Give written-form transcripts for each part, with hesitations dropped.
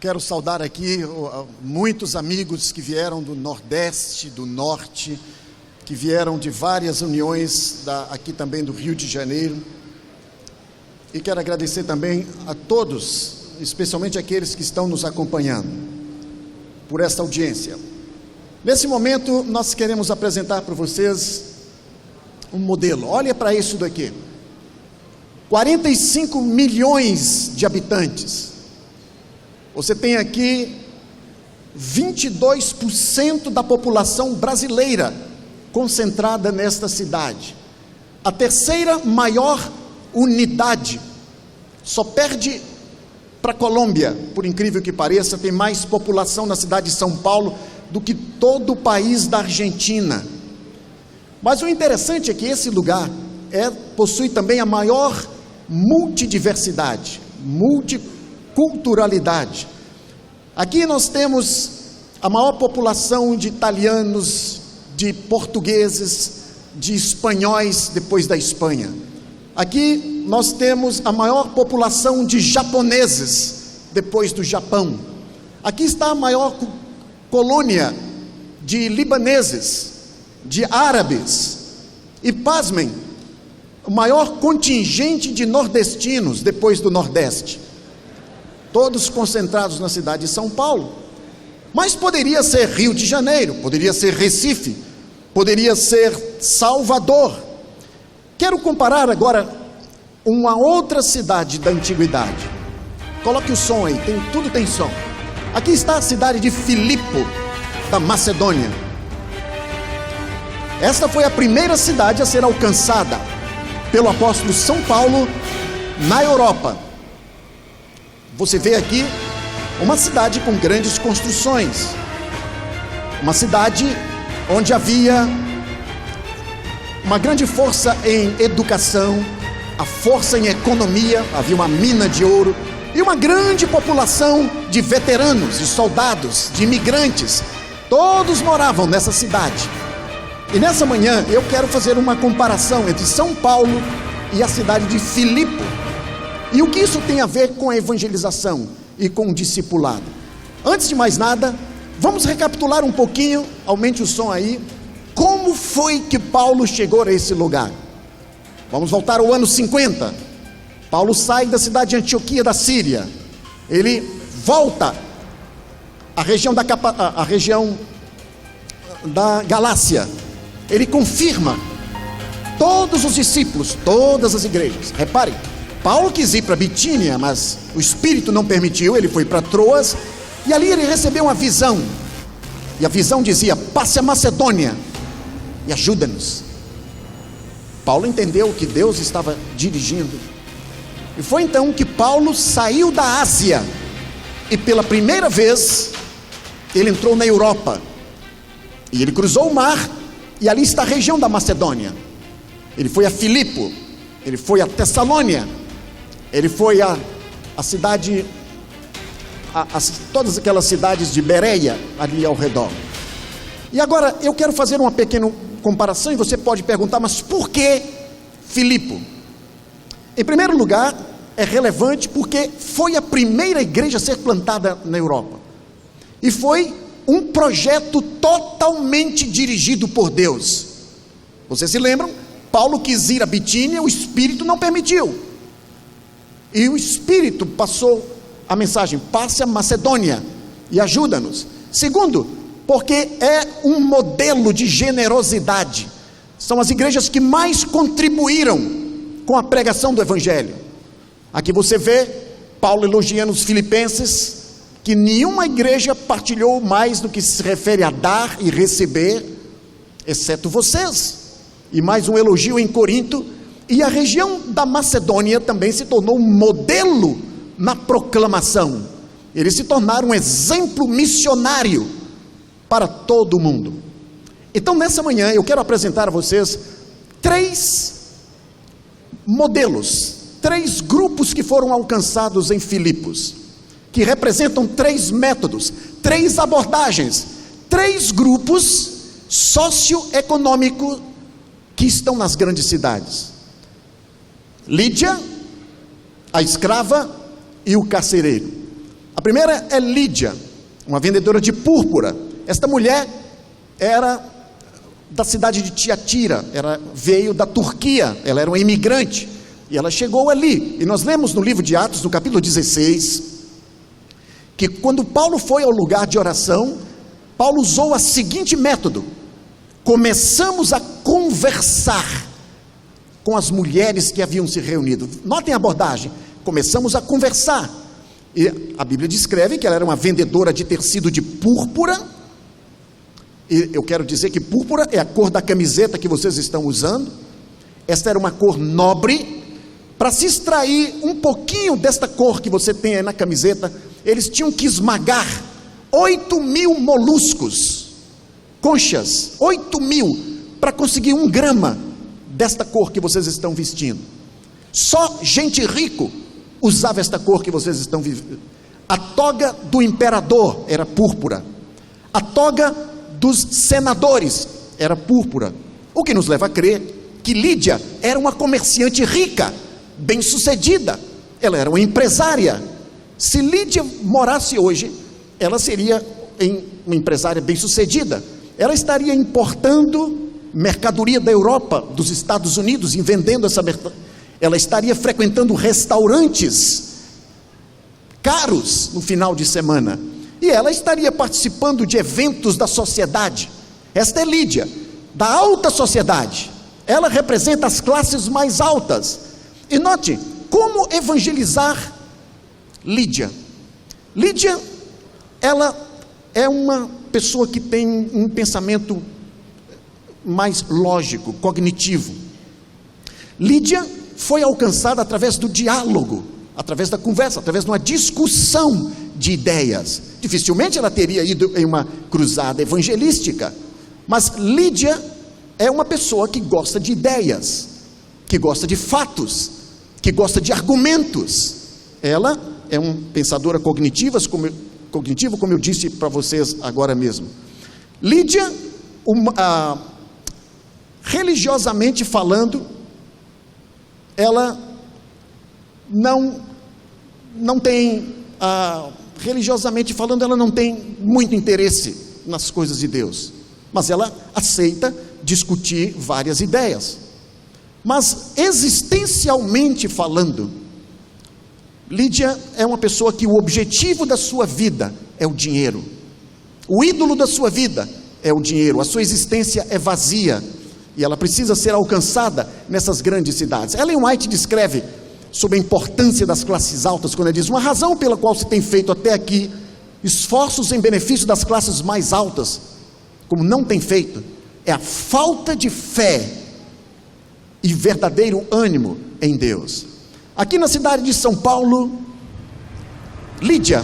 quero saudar aqui muitos amigos que vieram do Nordeste, do Norte, que vieram de várias uniões aqui também do Rio de Janeiro. E quero agradecer também a todos, especialmente aqueles que estão nos acompanhando, por esta audiência. Nesse momento, nós queremos apresentar para vocês um modelo. Olha para isso daqui. 45 milhões de habitantes. Você tem aqui 22% da população brasileira concentrada nesta cidade. A terceira maior unidade, só perde para a Colômbia, por incrível que pareça, tem mais população na cidade de São Paulo do que todo o país da Argentina. Mas o interessante é que esse lugar possui também a maior multidiversidade, multiculturalidade. Aqui nós temos a maior população de italianos, de portugueses, de espanhóis depois da Espanha. Aqui nós temos a maior população de japoneses depois do Japão. Aqui está a maior colônia de libaneses, de árabes. E pasmem, o maior contingente de nordestinos depois do Nordeste. Todos concentrados na cidade de São Paulo. Mas poderia ser Rio de Janeiro, poderia ser Recife, poderia ser Salvador. Quero comparar agora uma outra cidade da antiguidade. Coloque o som aí, tudo tem som. Aqui está a cidade de Filipo, da Macedônia. Esta foi a primeira cidade a ser alcançada pelo apóstolo São Paulo na Europa. Você vê aqui uma cidade com grandes construções, uma cidade onde havia uma grande força em educação, a força em economia, havia uma mina de ouro e uma grande população de veteranos, de soldados, de imigrantes. Todos moravam nessa cidade. E nessa manhã eu quero fazer uma comparação entre São Paulo e a cidade de Filipo. E o que isso tem a ver com a evangelização e com o discipulado? Antes de mais nada, vamos recapitular um pouquinho, aumente o som aí, como foi que Paulo chegou a esse lugar. Vamos voltar ao ano 50. Paulo sai da cidade de Antioquia da Síria. Ele volta à região da Galácia. Ele confirma todos os discípulos, todas as igrejas. Reparem, Paulo quis ir para Bitínia, mas o Espírito não permitiu. Ele foi para Troas e ali ele recebeu uma visão. E a visão dizia: passe a Macedônia e ajuda-nos. Paulo entendeu que Deus estava dirigindo. E foi então que Paulo saiu da Ásia e pela primeira vez ele entrou na Europa. E ele cruzou o mar e ali está a região da Macedônia. Ele foi a Filipo, ele foi a Tessalônia, ele foi a cidade, todas aquelas cidades de Bereia ali ao redor. E agora eu quero fazer uma pequena comparação e você pode perguntar, mas por que Filipo? Em primeiro lugar, é relevante porque foi a primeira igreja a ser plantada na Europa. E foi um projeto totalmente dirigido por Deus. Vocês se lembram? Paulo quis ir a Bitínia, o Espírito não permitiu. E o Espírito passou a mensagem: passe a Macedônia e ajuda-nos. Segundo, porque é um modelo de generosidade. São as igrejas que mais contribuíram com a pregação do Evangelho. Aqui você vê Paulo elogiando os filipenses, que nenhuma igreja partilhou mais no que se refere a dar e receber, exceto vocês. E mais um elogio em Corinto. E a região da Macedônia também se tornou um modelo na proclamação. Eles se tornaram um exemplo missionário para todo o mundo. Então nessa manhã eu quero apresentar a vocês 3 modelos, 3 grupos que foram alcançados em Filipos, que representam 3 métodos, 3 abordagens, 3 grupos socioeconômicos que estão nas grandes cidades. Lídia, a escrava e o carcereiro. A primeira é Lídia, uma vendedora de púrpura. Esta mulher era da cidade de Tiatira, veio da Turquia, ela era uma imigrante, e ela chegou ali. E nós lemos no livro de Atos, no capítulo 16, que quando Paulo foi ao lugar de oração, Paulo usou o seguinte método: começamos a conversar com as mulheres que haviam se reunido. Notem a abordagem: começamos a conversar. E a Bíblia descreve que ela era uma vendedora de tecido de púrpura. E eu quero dizer que púrpura é a cor da camiseta que vocês estão usando. Esta era uma cor nobre. Para se extrair um pouquinho desta cor que você tem aí na camiseta, eles tinham que esmagar 8.000 moluscos, conchas, 8.000, para conseguir 1 grama desta cor que vocês estão vestindo. Só gente rico usava esta cor que vocês estão vivendo. A toga do imperador era púrpura. A toga dos senadores era púrpura. O que nos leva a crer que Lídia era uma comerciante rica, bem-sucedida. Ela era uma empresária. Se Lídia morasse hoje, ela seria uma empresária bem-sucedida. Ela estaria importando mercadoria da Europa, dos Estados Unidos, e vendendo essa mercadoria. Ela estaria frequentando restaurantes caros no final de semana. E ela estaria participando de eventos da sociedade. Esta é Lídia, da alta sociedade. Ela representa as classes mais altas. E note, como evangelizar Lídia? Lídia, ela é uma pessoa que tem um pensamento mais lógico, cognitivo. Lídia foi alcançada através do diálogo, através da conversa, através de uma discussão de ideias. Dificilmente ela teria ido em uma cruzada evangelística, mas Lídia é uma pessoa que gosta de ideias, que gosta de fatos, que gosta de argumentos. Ela é uma pensadora cognitiva, como eu disse para vocês agora mesmo. Lídia, religiosamente falando, ela não tem, religiosamente falando, ela não tem muito interesse nas coisas de Deus, mas ela aceita discutir várias ideias. Mas existencialmente falando, Lídia é uma pessoa que o objetivo da sua vida é o dinheiro. O ídolo da sua vida é o dinheiro. A sua existência é vazia e ela precisa ser alcançada nessas grandes cidades. Ellen White descreve sobre a importância das classes altas quando ele diz: uma razão pela qual se tem feito até aqui esforços em benefício das classes mais altas, como não tem feito, é a falta de fé e verdadeiro ânimo em Deus. Aqui na cidade de São Paulo, Lídia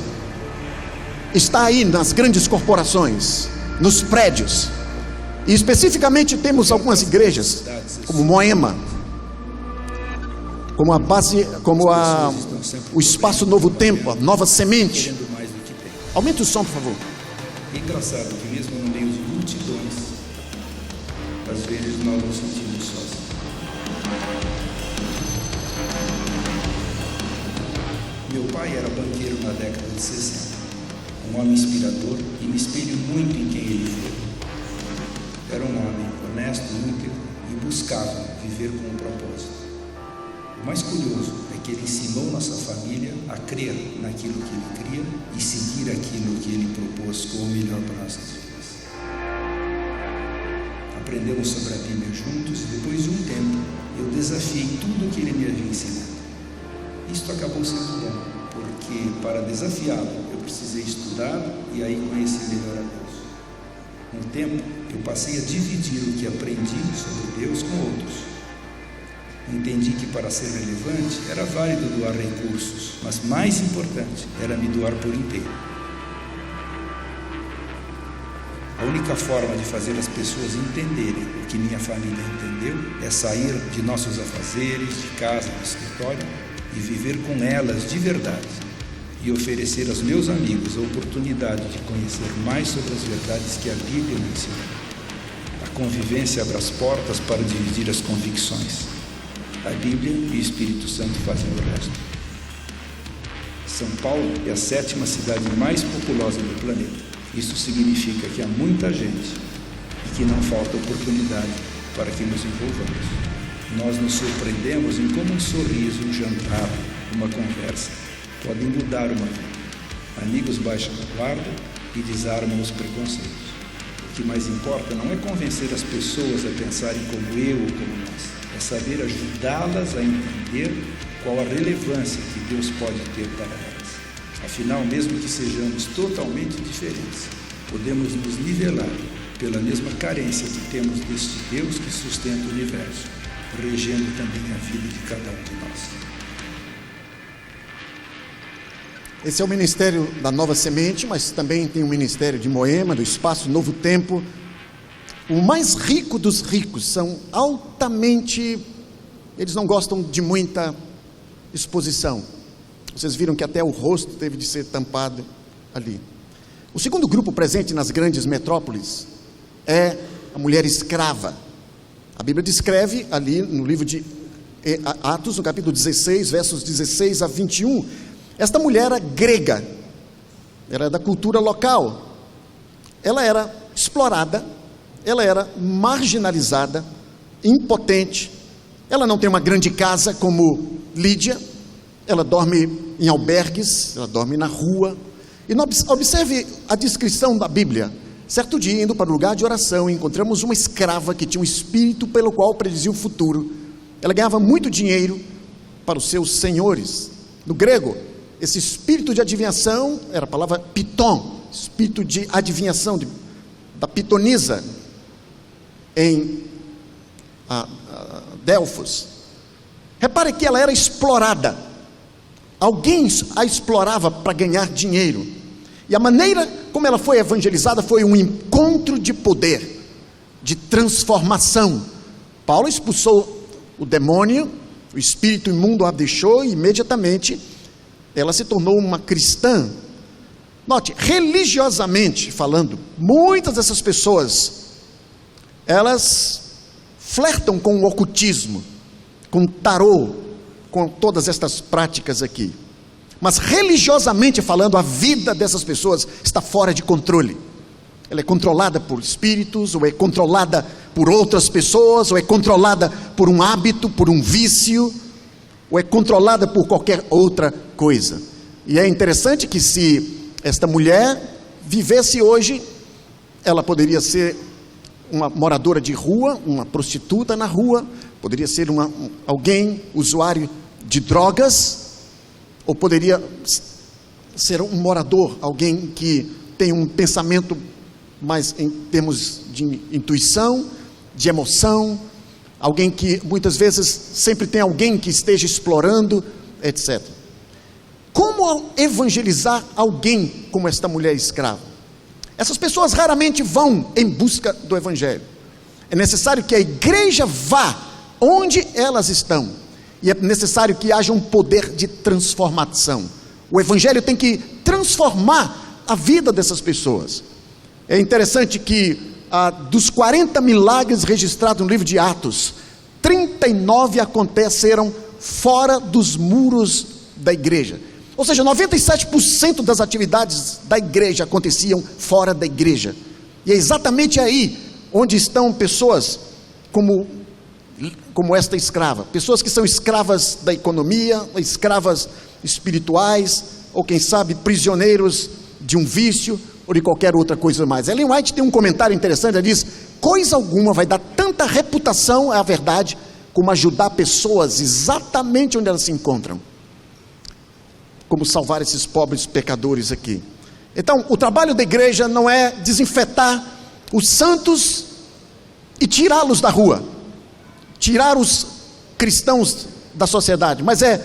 está aí nas grandes corporações, nos prédios, e especificamente temos algumas igrejas, como Moema, como a base, o Espaço Novo Tempo, a Nova Semente. Aumente o som, por favor. É engraçado que mesmo no meio de multidões, às vezes nós nos sentimos sós. Meu pai era banqueiro na década de 60, um homem inspirador, e me espelho muito em quem ele foi. Era um homem honesto, íntegro e buscava viver com um propósito. O mais curioso é que ele ensinou nossa família a crer naquilo que ele cria e seguir aquilo que ele propôs como o melhor para nossas vidas. Aprendemos sobre a Bíblia juntos e depois de um tempo eu desafiei tudo o que ele me havia ensinado. Isto acabou sendo bom, porque para desafiá-lo eu precisei estudar e aí conhecer melhor a Deus. Com o tempo eu passei a dividir o que aprendi sobre Deus com outros. Entendi que para ser relevante era válido doar recursos, mas mais importante era me doar por inteiro. A única forma de fazer as pessoas entenderem o que minha família entendeu é sair de nossos afazeres, de casa, do escritório e viver com elas de verdade e oferecer aos meus amigos a oportunidade de conhecer mais sobre as verdades que a Bíblia me ensina. A convivência abre as portas para dividir as convicções. A Bíblia e o Espírito Santo fazem o resto. São Paulo é a 7ª cidade mais populosa do planeta. Isso significa que há muita gente e que não falta oportunidade para que nos envolvamos. Nós nos surpreendemos em como um sorriso, um jantar, uma conversa podem mudar uma vida. Amigos baixam a guarda e desarmam os preconceitos. O que mais importa não é convencer as pessoas a pensarem como eu ou como nós. É saber ajudá-las a entender qual a relevância que Deus pode ter para elas. Afinal, mesmo que sejamos totalmente diferentes, podemos nos nivelar pela mesma carência que temos deste Deus que sustenta o universo, regendo também a vida de cada um de nós. Esse é o ministério da Nova Semente, mas também tem o ministério de Moema, do Espaço Novo Tempo. O mais rico dos ricos são altamente... Eles não gostam de muita exposição. Vocês viram que até o rosto teve de ser tampado ali. O segundo grupo presente nas grandes metrópoles é a mulher escrava. A Bíblia descreve ali no livro de Atos, no capítulo 16, versos 16 a 21, esta mulher era grega, era da cultura local, ela era explorada, ela era marginalizada, impotente, ela não tem uma grande casa como Lídia, ela dorme em albergues, ela dorme na rua. E observe a descrição da Bíblia. Certo dia, indo para o lugar de oração, encontramos uma escrava que tinha um espírito pelo qual predizia o futuro. Ela ganhava muito dinheiro para os seus senhores. No grego, esse espírito de adivinhação era a palavra piton, espírito de adivinhação, da pitonisa, em Delfos. Repare que ela era explorada. Alguém a explorava para ganhar dinheiro. E a maneira como ela foi evangelizada foi um encontro de poder, de transformação. Paulo expulsou o demônio, o espírito imundo a deixou e imediatamente ela se tornou uma cristã. Note, religiosamente falando, muitas dessas pessoas, elas flertam com o ocultismo, com o tarô, com todas estas práticas aqui. Mas religiosamente falando, a vida dessas pessoas está fora de controle. Ela é controlada por espíritos, ou é controlada por outras pessoas, ou é controlada por um hábito, por um vício, ou é controlada por qualquer outra coisa. E é interessante que se esta mulher vivesse hoje, ela poderia ser uma moradora de rua, uma prostituta na rua, poderia ser alguém usuário de drogas, ou poderia ser um morador, alguém que tem um pensamento mais em termos de intuição, de emoção, alguém que muitas vezes sempre tem alguém que esteja explorando, etc. Como evangelizar alguém como esta mulher escrava? Essas pessoas raramente vão em busca do evangelho. É necessário que a igreja vá onde elas estão. E é necessário que haja um poder de transformação. O evangelho tem que transformar a vida dessas pessoas. É interessante que dos 40 milagres registrados no livro de Atos, 39 aconteceram fora dos muros da igreja. Ou seja, 97% das atividades da igreja aconteciam fora da igreja. E é exatamente aí onde estão pessoas como esta escrava, pessoas que são escravas da economia, escravas espirituais, ou quem sabe prisioneiros de um vício, ou de qualquer outra coisa mais. Ellen White tem um comentário interessante, ela diz: coisa alguma vai dar tanta reputação à verdade, como ajudar pessoas exatamente onde elas se encontram, como salvar esses pobres pecadores aqui. Então, o trabalho da igreja não é desinfetar os santos e tirá-los da rua, tirar os cristãos da sociedade, mas é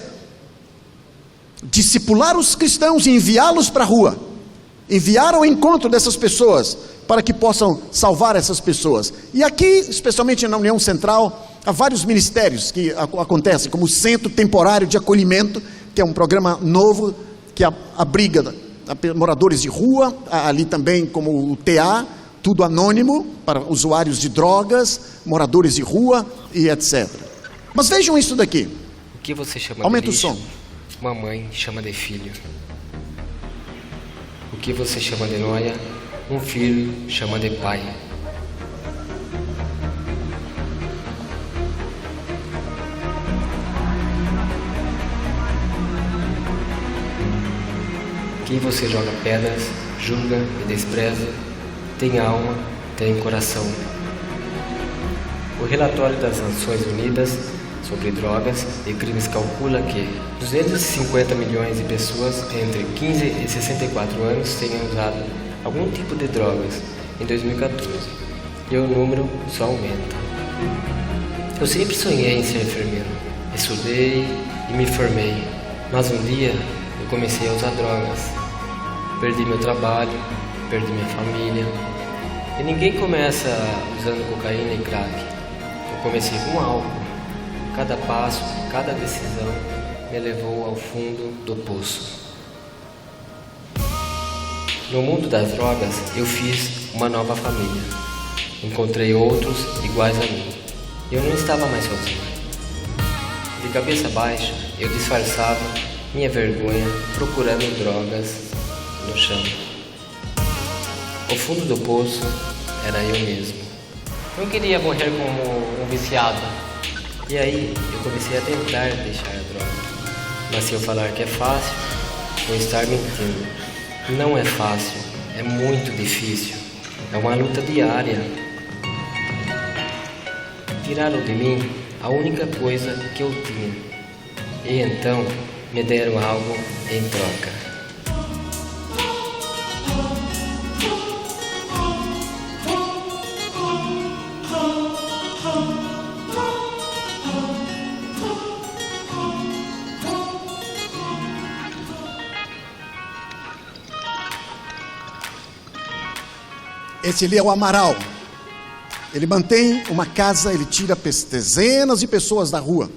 discipular os cristãos e enviá-los para a rua, enviar ao encontro dessas pessoas, para que possam salvar essas pessoas. E aqui, especialmente na União Central, há vários ministérios que acontecem, como o Centro Temporário de Acolhimento, que é um programa novo, que abriga moradores de rua, ali também como o TA, tudo anônimo, para usuários de drogas, moradores de rua e etc. Mas vejam isso daqui. O que você chama Aumenta de lixo? o som. uma mãe chama de filho. O que você chama de noia, um filho chama de pai. Quem você joga pedras, julga e despreza, tem alma, tem coração. O relatório das Nações Unidas sobre drogas e crimes calcula que 250 milhões de pessoas entre 15 e 64 anos tenham usado algum tipo de drogas em 2014, e o número só aumenta. Eu sempre sonhei em ser enfermeiro, estudei e me formei, mas um dia eu comecei a usar drogas. Perdi meu trabalho, perdi minha família. E ninguém começa usando cocaína e crack. Eu comecei com álcool. Cada passo, cada decisão me levou ao fundo do poço. No mundo das drogas, eu fiz uma nova família. Encontrei outros iguais a mim. Eu não estava mais sozinho. De cabeça baixa, eu disfarçava minha vergonha procurando drogas no chão. O fundo do poço era eu mesmo. Não queria morrer como um viciado. E aí eu comecei a tentar deixar a droga. Mas se eu falar que é fácil, vou estar mentindo. Não é fácil, é muito difícil. É uma luta diária. Tiraram de mim a única coisa que eu tinha. E então me deram algo em troca. Esse ali é o Amaral. Ele mantém uma casa, ele tira dezenas de pessoas da rua.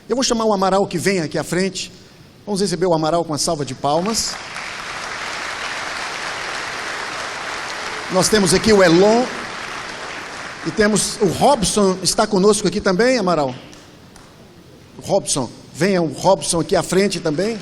Eu vou chamar o Amaral que vem aqui à frente. Vamos receber o Amaral com uma salva de palmas. Nós temos aqui o Elon. E temos o Robson, está conosco aqui também, Amaral. O Robson, venha o Robson aqui à frente também.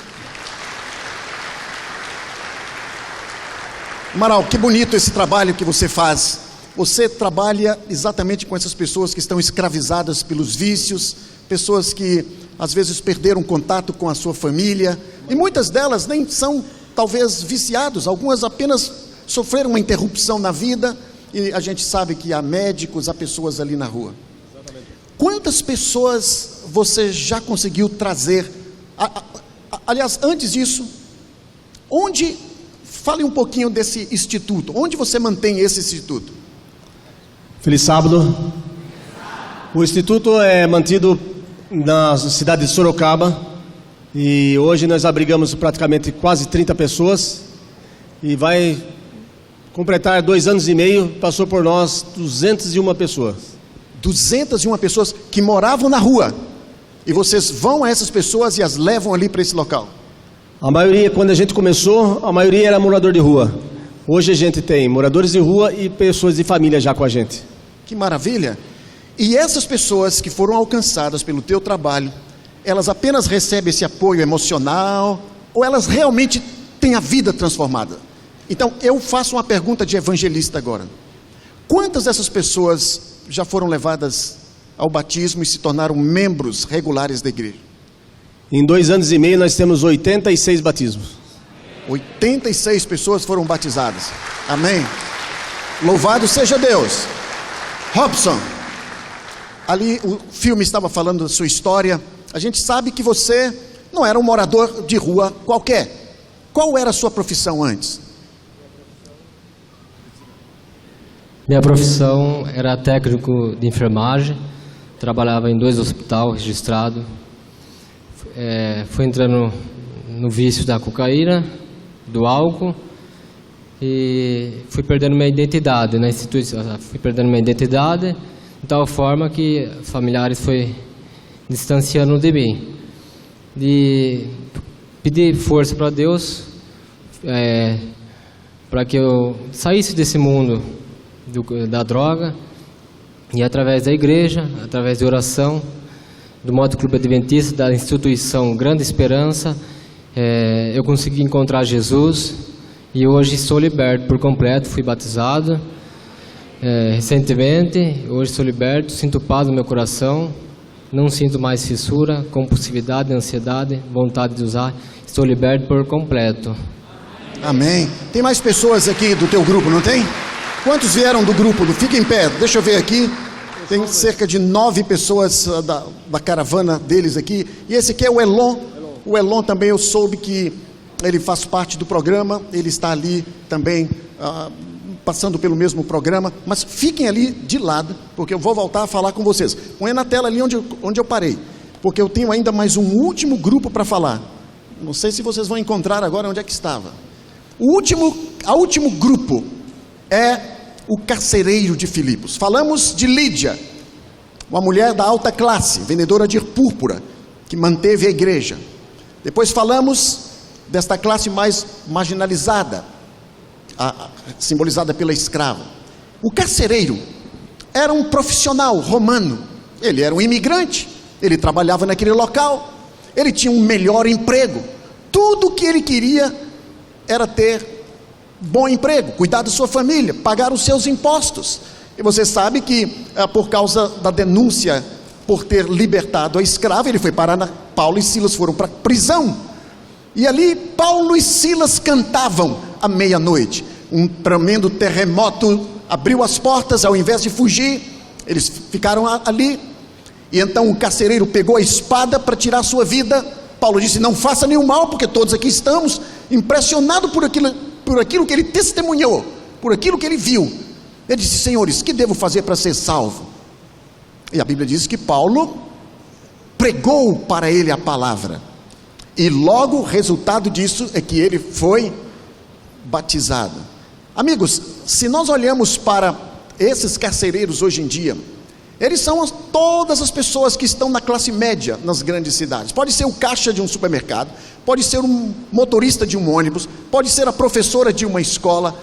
Amaral, que bonito esse trabalho que você faz. Você trabalha exatamente com essas pessoas que estão escravizadas pelos vícios, pessoas que às vezes perderam contato com a sua família, e muitas delas nem são talvez viciados, algumas apenas sofreram uma interrupção na vida, e a gente sabe que há médicos, há pessoas ali na rua. Exatamente. Quantas pessoas você já conseguiu trazer? Aliás, antes disso, fale um pouquinho desse instituto. Onde você mantém esse instituto? Feliz sábado. O instituto é mantido na cidade de Sorocaba. E hoje nós abrigamos praticamente quase 30 pessoas. E vai completar 2 anos e meio. Passou por nós 201 pessoas. 201 pessoas que moravam na rua. E vocês vão a essas pessoas e as levam ali para esse local? A maioria, quando a gente começou, a maioria era morador de rua. Hoje a gente tem moradores de rua e pessoas de família já com a gente. Que maravilha! E essas pessoas que foram alcançadas pelo teu trabalho, elas apenas recebem esse apoio emocional ou elas realmente têm a vida transformada? Então eu faço uma pergunta de evangelista agora. Quantas dessas pessoas já foram levadas ao batismo e se tornaram membros regulares da igreja? Em 2 anos e meio nós temos 86 batismos. 86 pessoas foram batizadas. Amém. Louvado seja Deus. Robson, ali o filme estava falando da sua história. A gente sabe que você não era um morador de rua qualquer. Qual era a sua profissão antes? Minha profissão era técnico de enfermagem. Trabalhava em 2 hospitais registrados. Fui entrando no vício da cocaína, do álcool, e fui perdendo minha identidade na instituição. Fui perdendo minha identidade de tal forma que familiares foi distanciando de mim. De pedir força para Deus, para que eu saísse desse mundo da droga, e através da igreja, através de oração, do Modo Clube Adventista, da instituição Grande Esperança, eu consegui encontrar Jesus e hoje sou liberto por completo. Fui batizado recentemente, hoje sou liberto, sinto paz no meu coração, não sinto mais fissura, compulsividade, ansiedade, vontade de usar, estou liberto por completo. Amém. Tem mais pessoas aqui do teu grupo, não tem? Quantos vieram do grupo? Fica em pé, deixa eu ver aqui. Tem cerca de 9 pessoas da caravana deles aqui. E esse aqui é o Elon. O Elon também eu soube que ele faz parte do programa. Ele está ali também passando pelo mesmo programa. Mas fiquem ali de lado, porque eu vou voltar a falar com vocês. Põe na tela ali onde eu parei, porque eu tenho ainda mais um último grupo para falar. Não sei se vocês vão encontrar agora onde é que estava. O último grupo é o carcereiro de Filipos. Falamos de Lídia, uma mulher da alta classe, vendedora de púrpura, que manteve a igreja. Depois falamos desta classe mais marginalizada, simbolizada pela escrava. O carcereiro era um profissional romano. Ele era um imigrante, ele trabalhava naquele local, ele tinha um melhor emprego. Tudo o que ele queria era ter bom emprego, cuidar da sua família, pagar os seus impostos. E você sabe que por causa da denúncia por ter libertado a escrava, ele foi parar Paulo e Silas foram para a prisão. E ali Paulo e Silas cantavam à meia-noite. Um tremendo terremoto abriu as portas, ao invés de fugir, eles ficaram ali. E então o carcereiro pegou a espada para tirar sua vida. Paulo disse: não faça nenhum mal, porque todos aqui estamos. Impressionado por aquilo que ele testemunhou, por aquilo que ele viu. Ele disse: senhores, que devo fazer para ser salvo? E a Bíblia diz que Paulo pregou para ele a palavra. E logo o resultado disso é que ele foi batizado. Amigos, se nós olhamos para esses carcereiros hoje em dia, eles são todas as pessoas que estão na classe média nas grandes cidades. Pode ser o caixa de um supermercado, pode ser um motorista de um ônibus, pode ser a professora de uma escola,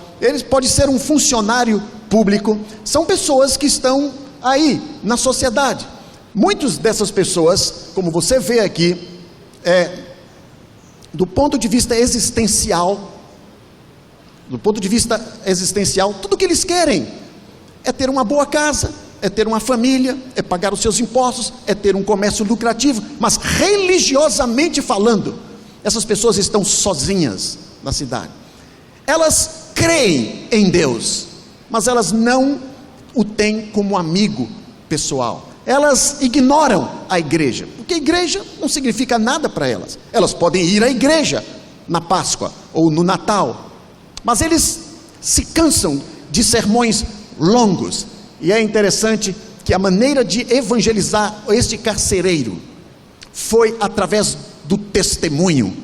pode ser um funcionário público. São pessoas que estão aí na sociedade. Muitas dessas pessoas, como você vê aqui, do ponto de vista existencial, tudo que eles querem é ter uma boa casa, é ter uma família, é pagar os seus impostos, é ter um comércio lucrativo. Mas religiosamente falando, essas pessoas estão sozinhas na cidade. Elas creem em Deus, mas elas não o têm como amigo pessoal. Elas ignoram a igreja, porque a igreja não significa nada para elas. Elas podem ir à igreja na Páscoa ou no Natal, mas eles se cansam de sermões longos. E é interessante que a maneira de evangelizar este carcereiro foi através do testemunho,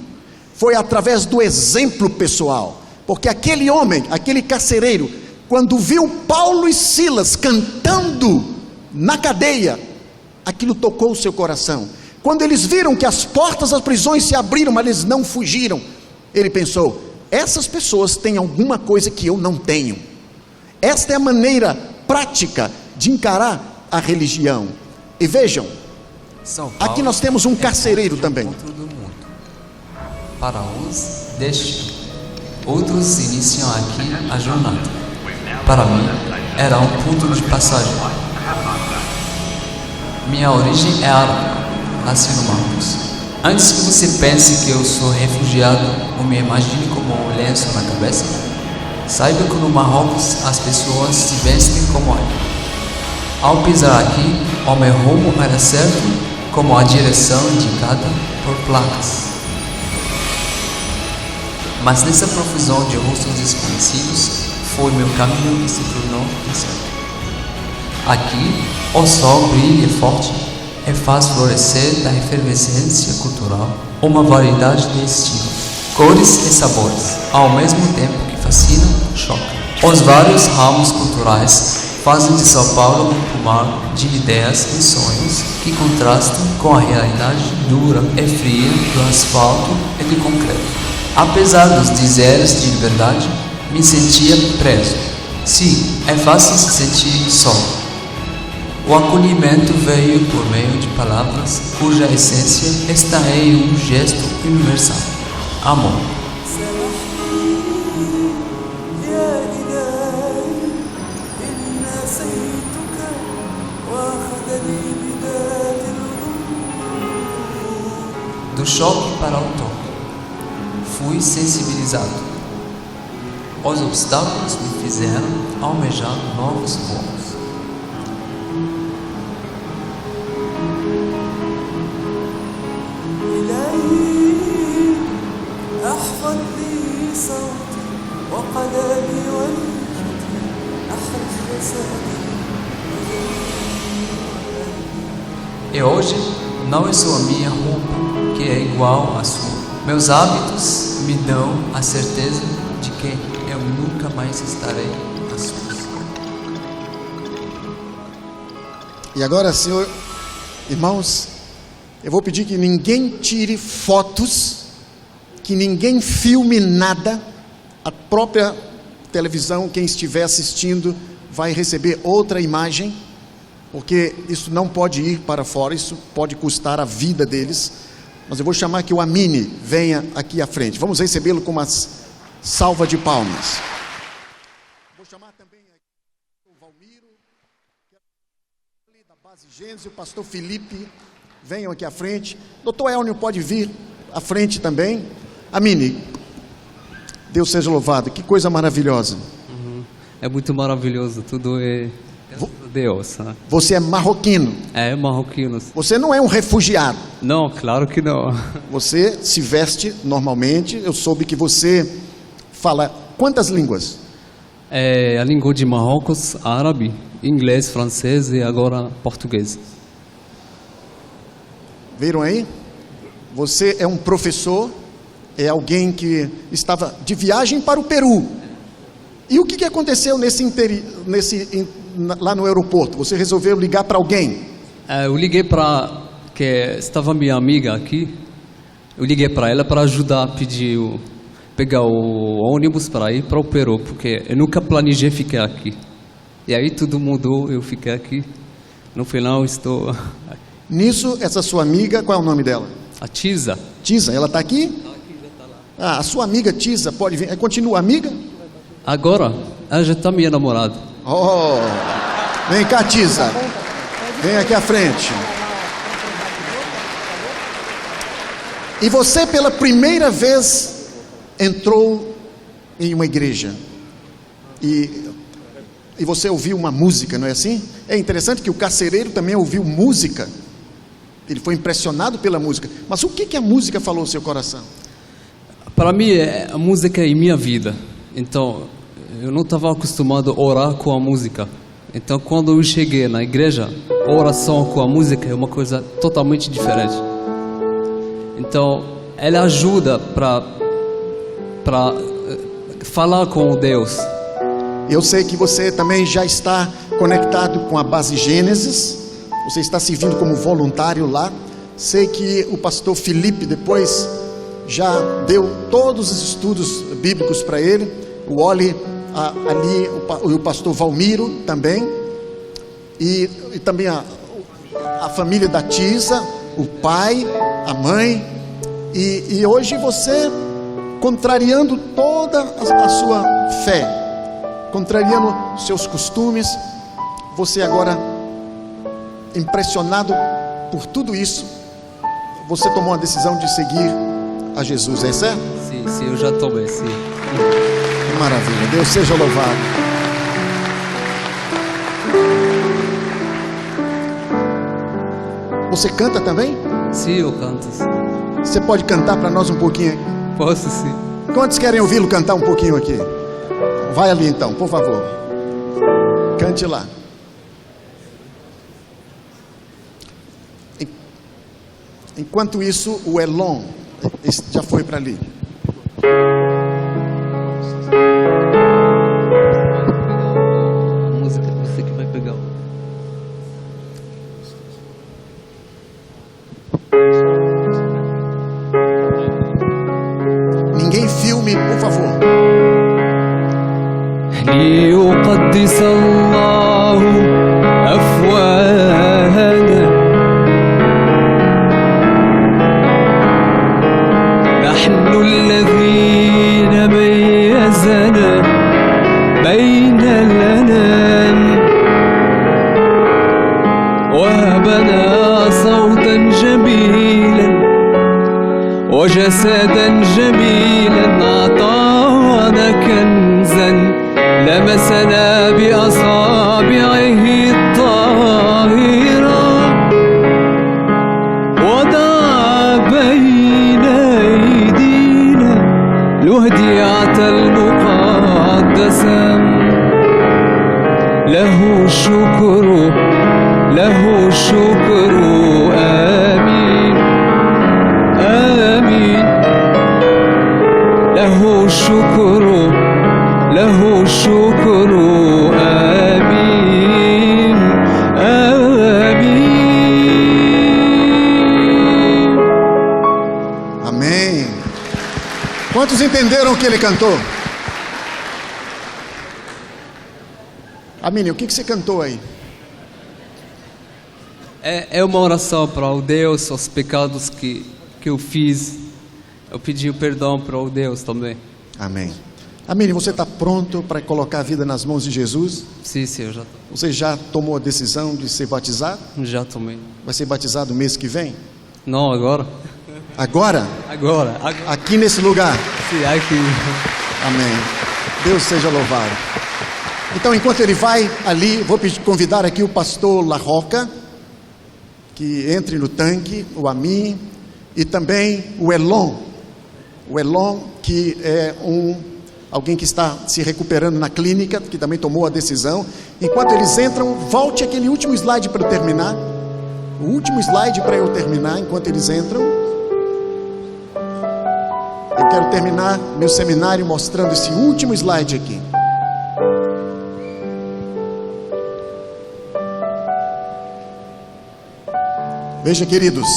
foi através do exemplo pessoal. Porque aquele homem, aquele carcereiro, quando viu Paulo e Silas cantando na cadeia, aquilo tocou o seu coração. Quando eles viram que as portas das prisões se abriram, mas eles não fugiram, ele pensou: essas pessoas têm alguma coisa que eu não tenho. Esta é a maneira prática de encarar a religião. E vejam, aqui nós temos um carcereiro também. Para uns deixam, outros iniciam aqui a jornada. Para mim, era um ponto de passagem. Minha origem é árabe, nasci no Marrocos. Antes que você pense que eu sou refugiado ou me imagine como um lenço na cabeça, saiba que no Marrocos as pessoas se vestem como eu. Ao pisar aqui, o meu rumo era certo, como a direção indicada por placas. Mas nessa profusão de rostos desconhecidos, foi meu caminho que se tornou incerto. Aqui, o sol brilha forte e faz florescer da efervescência cultural uma variedade de estilos, cores e sabores, ao mesmo tempo que fascinam e chocam. Os vários ramos culturais fazem de São Paulo um pomar de ideias e sonhos que contrastam com a realidade dura e fria do asfalto e do concreto. Apesar dos dizeres de liberdade, me sentia preso. Sim, é fácil se sentir só. O acolhimento veio por meio de palavras cuja essência está em um gesto universal: amor. Do choque para o toque, fui sensibilizado. Os obstáculos me fizeram almejar novos voos. E hoje não é só a minha roupa que é igual à sua. Meus hábitos me dão a certeza de que eu nunca mais estarei a sós. E agora, Senhor, irmãos, eu vou pedir que ninguém tire fotos, que ninguém filme nada. A própria televisão, quem estiver assistindo, vai receber outra imagem, porque isso não pode ir para fora, isso pode custar a vida deles. Mas eu vou chamar que o Amini venha aqui à frente. Vamos recebê-lo com uma salva de palmas. Vou chamar também aqui o Valmiro, da base Gênesis, o pastor Felipe, venham aqui à frente. Doutor Elnio pode vir à frente também. Amini, Deus seja louvado, que coisa maravilhosa. É muito maravilhoso, tudo é Deus. Né? Você é marroquino. É marroquino. Você não é um refugiado. Não, claro que não. Você se veste normalmente. Eu soube que você fala quantas línguas? É a língua de Marrocos, árabe, inglês, francês e agora português. Viram aí? Você é um professor, é alguém que estava de viagem para o Peru. E o que aconteceu lá no aeroporto? Você resolveu ligar para alguém? Eu liguei para que estava minha amiga aqui. Eu liguei para ela para ajudar a pegar o ônibus para ir para o Peru, porque eu nunca planejei ficar aqui. E aí tudo mudou, eu fiquei aqui. No final estou. Nisso, essa sua amiga, qual é o nome dela? A Tisa. Tisa, ela está aqui? Está aqui, já está lá. Ah, a sua amiga Tisa pode vir. Continua amiga? Agora, ela já está minha namorada. Oh, vem cá, Tisa. Vem aqui à frente. E você, pela primeira vez, entrou em uma igreja. E você ouviu uma música, não é assim? É interessante que o carcereiro também ouviu música. Ele foi impressionado pela música. Mas o que a música falou no seu coração? Para mim, a música é minha vida. Então, eu não estava acostumado a orar com a música. Então, quando eu cheguei na igreja, a oração com a música é uma coisa totalmente diferente. Então, ela ajuda para falar com Deus. Eu sei que você também já está conectado com a base Gênesis. Você está servindo como voluntário lá. Sei que o pastor Felipe depois já deu todos os estudos bíblicos para ele. O Oli ali, o pastor Valmiro também. E também a família da Tisa, o pai, a mãe. E hoje você, contrariando toda a sua fé, contrariando seus costumes, você agora, impressionado por tudo isso, você tomou a decisão de seguir a Jesus, é certo? Sim, eu já tomei, sim. Que maravilha, Deus seja louvado. Você canta também? Sim, eu canto. Você pode cantar para nós um pouquinho? Posso, sim. Quantos querem ouvi-lo cantar um pouquinho aqui? Vai ali então, por favor. Cante lá. Enquanto isso, o Elon já foi para ali. A música você que vai pegar. Ninguém filme, por favor. ليقدس الله أفواه وزنا بين الأنام وهبنا صوتا جميلا وجسدا جميلا أعطانا كنزا لمسنا بأصابعه الطاهرة وضع بين أيدينا الوديعة المقدسة له الشكر له الشكر آمين آمين له الشكر له الشكر آمين آمين. Amém. Quantos entenderam o que ele cantou? Amém. O que você cantou aí? É uma oração para o Deus, os pecados que eu fiz. Eu pedi o perdão para o Deus também. Amém. Amém. Você está pronto para colocar a vida nas mãos de Jesus? Sim, eu já tô. Você já tomou a decisão de ser batizado? Já tomei. Vai ser batizado no mês que vem? Não, agora. Agora? Agora. Aqui nesse lugar? Sim, aqui. Amém. Deus seja louvado. Então, enquanto ele vai ali, vou convidar aqui o pastor La Roca, que entre no tanque, o Amin, e também o Elon. O Elon, que é alguém que está se recuperando na clínica, que também tomou a decisão. Enquanto eles entram, volte aquele último slide para eu terminar. O último slide para eu terminar, enquanto eles entram. Eu quero terminar meu seminário mostrando esse último slide aqui. Veja, queridos,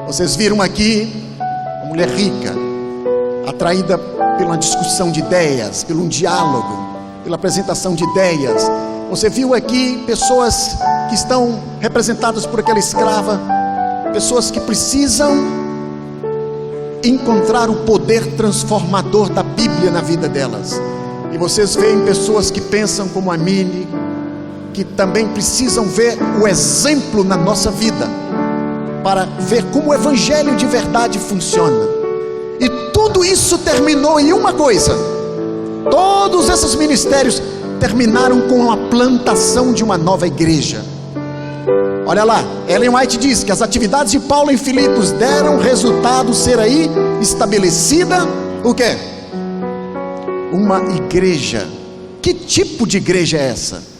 vocês viram aqui uma mulher rica, atraída pela discussão de ideias, pelo diálogo, pela apresentação de ideias. Você viu aqui pessoas que estão representadas por aquela escrava, pessoas que precisam encontrar o poder transformador da Bíblia na vida delas. E vocês veem pessoas que pensam como a Mini, que também precisam ver o exemplo na nossa vida, para ver como o Evangelho de verdade funciona. E tudo isso terminou em uma coisa: todos esses ministérios terminaram com a plantação de uma nova igreja. Olha lá, Ellen White diz que as atividades de Paulo em Filipos deram resultado ser aí estabelecida o quê? Uma igreja. Que tipo de igreja é essa?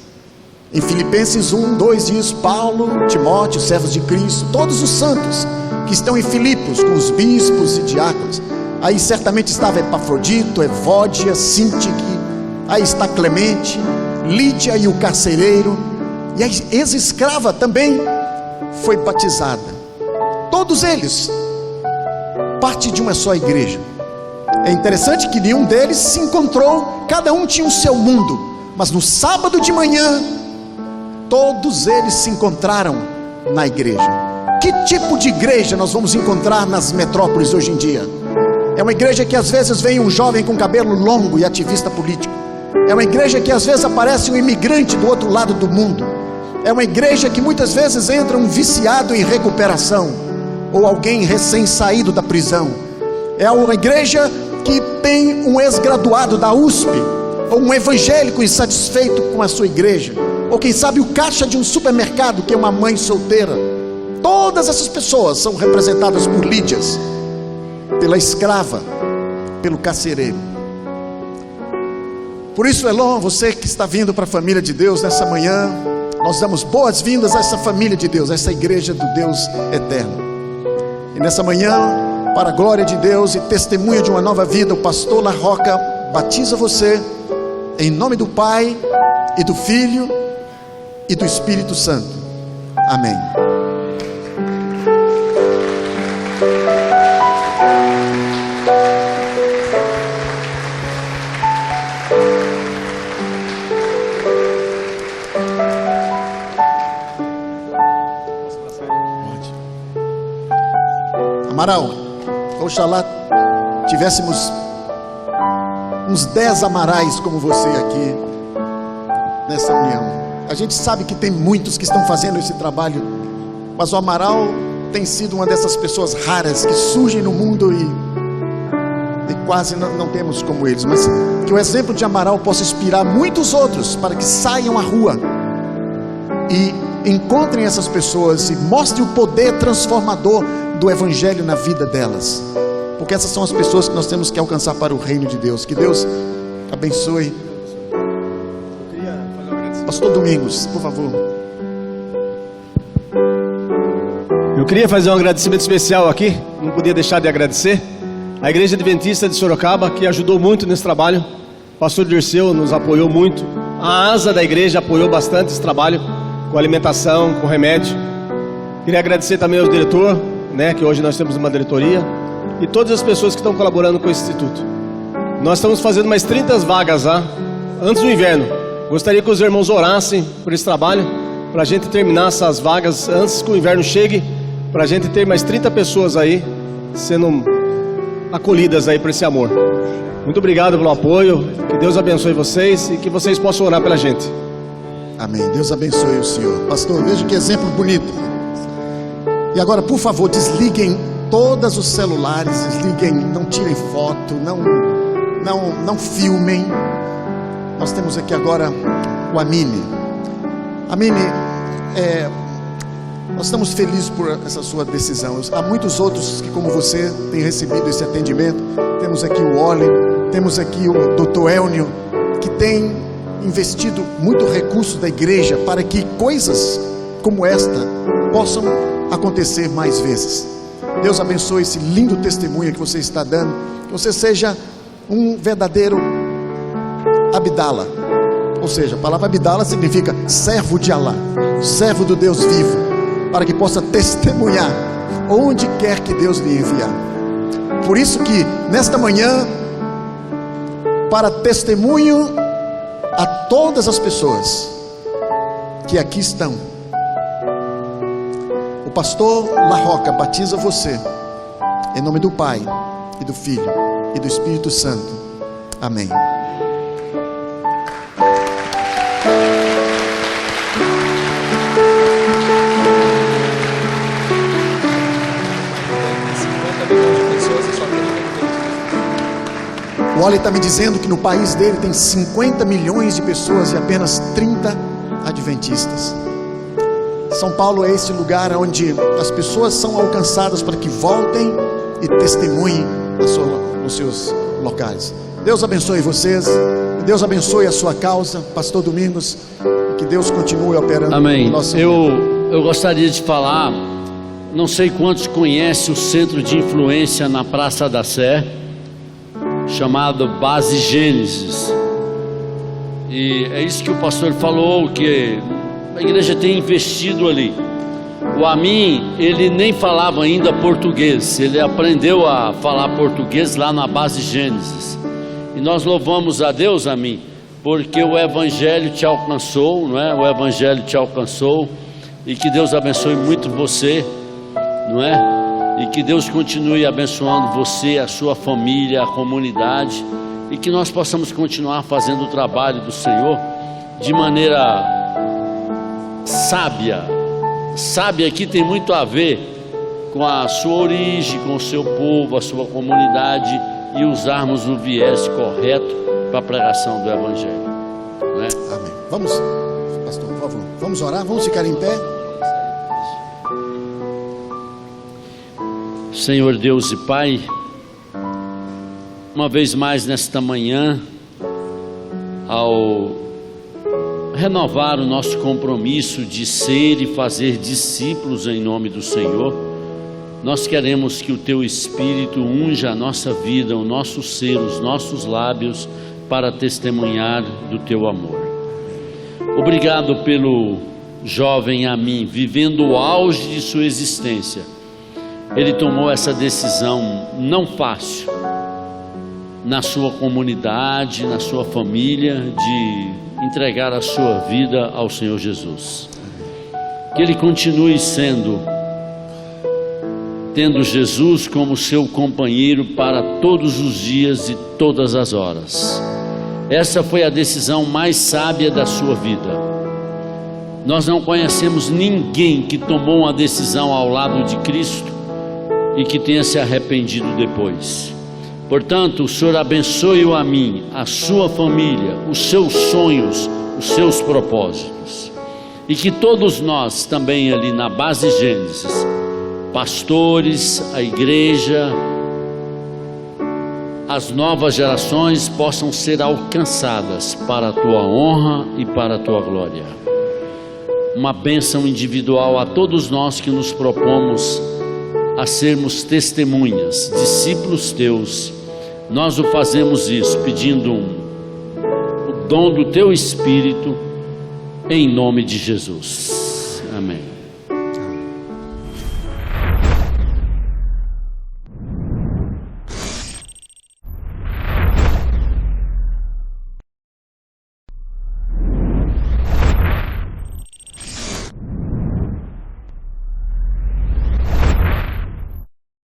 Em Filipenses 1:2 diz: Paulo, Timóteo, servos de Cristo, todos os santos que estão em Filipos, com os bispos e diáconos. Aí certamente estava Epafrodito, Evódia, Sintique, aí está Clemente, Lídia e o carcereiro, e a ex-escrava também foi batizada. Todos eles parte de uma só igreja. É interessante que nenhum deles se encontrou, cada um tinha o seu mundo, mas no sábado de manhã todos eles se encontraram na igreja. Que tipo de igreja nós vamos encontrar nas metrópoles hoje em dia? É uma igreja que às vezes vem um jovem com cabelo longo e ativista político. É uma igreja que às vezes aparece um imigrante do outro lado do mundo. É uma igreja que muitas vezes entra um viciado em recuperação, ou alguém recém-saído da prisão. É uma igreja que tem um ex-graduado da USP, ou um evangélico insatisfeito com a sua igreja, ou quem sabe o caixa de um supermercado que é uma mãe solteira. Todas essas pessoas são representadas por Lídias, pela escrava, pelo carcereiro. Por isso, Elon, você que está vindo para a família de Deus nessa manhã, nós damos boas-vindas a essa família de Deus, a essa igreja do Deus eterno. E nessa manhã, para a glória de Deus e testemunho de uma nova vida, o pastor La Roca batiza você em nome do Pai e do Filho e do Espírito Santo. Amém. Amaral, oxalá tivéssemos uns 10 Amarais como você aqui nessa união. A gente sabe que tem muitos que estão fazendo esse trabalho, mas o Amaral tem sido uma dessas pessoas raras que surgem no mundo e quase não temos como eles, mas que o exemplo de Amaral possa inspirar muitos outros para que saiam à rua e encontrem essas pessoas e mostrem o poder transformador do Evangelho na vida delas, porque essas são as pessoas que nós temos que alcançar para o reino de Deus. Que Deus abençoe. Pastor Domingos, por favor. Eu queria fazer um agradecimento especial aqui, não podia deixar de agradecer a Igreja Adventista de Sorocaba, que ajudou muito nesse trabalho. O pastor Dirceu nos apoiou muito, a asa da igreja apoiou bastante esse trabalho, com alimentação, com remédio. Queria agradecer também ao diretor, que hoje nós temos uma diretoria, e todas as pessoas que estão colaborando com esse instituto. Nós estamos fazendo mais 30 vagas lá, antes do inverno. Gostaria que os irmãos orassem por esse trabalho, para a gente terminar essas vagas antes que o inverno chegue, para a gente ter mais 30 pessoas aí, sendo acolhidas aí por esse amor. Muito obrigado pelo apoio, que Deus abençoe vocês e que vocês possam orar pela gente. Amém, Deus abençoe o senhor. Pastor, veja que exemplo bonito. E agora, por favor, desliguem todos os celulares, desliguem, não tirem foto, não filmem. Nós temos aqui agora o Amine. Amine, nós estamos felizes por essa sua decisão. Há muitos outros que, como você, têm recebido esse atendimento. Temos aqui o Oli, temos aqui o Dr. Elnio, que tem investido muito recurso da igreja para que coisas como esta possam acontecer mais vezes. Deus abençoe esse lindo testemunho que você está dando, que você seja um verdadeiro Abdala, ou seja, a palavra Abdala significa servo de Alá, servo do Deus vivo, para que possa testemunhar onde quer que Deus lhe enviar. Por isso que nesta manhã, para testemunho a todas as pessoas que aqui estão, o pastor La Roca batiza você em nome do Pai e do Filho e do Espírito Santo. Amém. O Oli está me dizendo que no país dele tem 50 milhões de pessoas e apenas 30 adventistas. São Paulo é esse lugar onde as pessoas são alcançadas para que voltem e testemunhem nos seus locais. Deus abençoe vocês, Deus abençoe a sua causa, Pastor Domingos, e que Deus continue operando. Amém. No nosso Eu gostaria de falar, não sei quantos conhecem o centro de influência na Praça da Sé, chamado Base Gênesis, e é isso que o pastor falou, que a igreja tem investido ali. O Amin, ele nem falava ainda português, ele aprendeu a falar português lá na Base Gênesis, e nós louvamos a Deus, Amin, porque o Evangelho te alcançou, não é? O Evangelho te alcançou, e que Deus abençoe muito você, não é? E que Deus continue abençoando você, a sua família, a comunidade, e que nós possamos continuar fazendo o trabalho do Senhor de maneira sábia. Sábia aqui tem muito a ver com a sua origem, com o seu povo, a sua comunidade, e usarmos o viés correto para a pregação do Evangelho, não é? Amém. Vamos, pastor, por favor, vamos orar, vamos ficar em pé. Senhor Deus e Pai, uma vez mais nesta manhã, ao renovar o nosso compromisso de ser e fazer discípulos em nome do Senhor, nós queremos que o Teu Espírito unja a nossa vida, o nosso ser, os nossos lábios, para testemunhar do Teu amor. Obrigado pelo jovem Amin, vivendo o auge de sua existência. Ele tomou essa decisão não fácil, na sua comunidade, na sua família, de entregar a sua vida ao Senhor Jesus. Que ele continue sendo tendo Jesus como seu companheiro para todos os dias e todas as horas. Essa foi a decisão mais sábia da sua vida. Nós não conhecemos ninguém que tomou uma decisão ao lado de Cristo e que tenha se arrependido depois. Portanto, o Senhor abençoe-o a mim, a sua família, os seus sonhos, os seus propósitos. E que todos nós também ali na Base Gênesis, pastores, a igreja, as novas gerações possam ser alcançadas para a tua honra e para a tua glória. Uma bênção individual a todos nós que nos propomos a sermos testemunhas, discípulos teus. Nós o fazemos isso pedindo o dom do teu Espírito em nome de Jesus. Amém.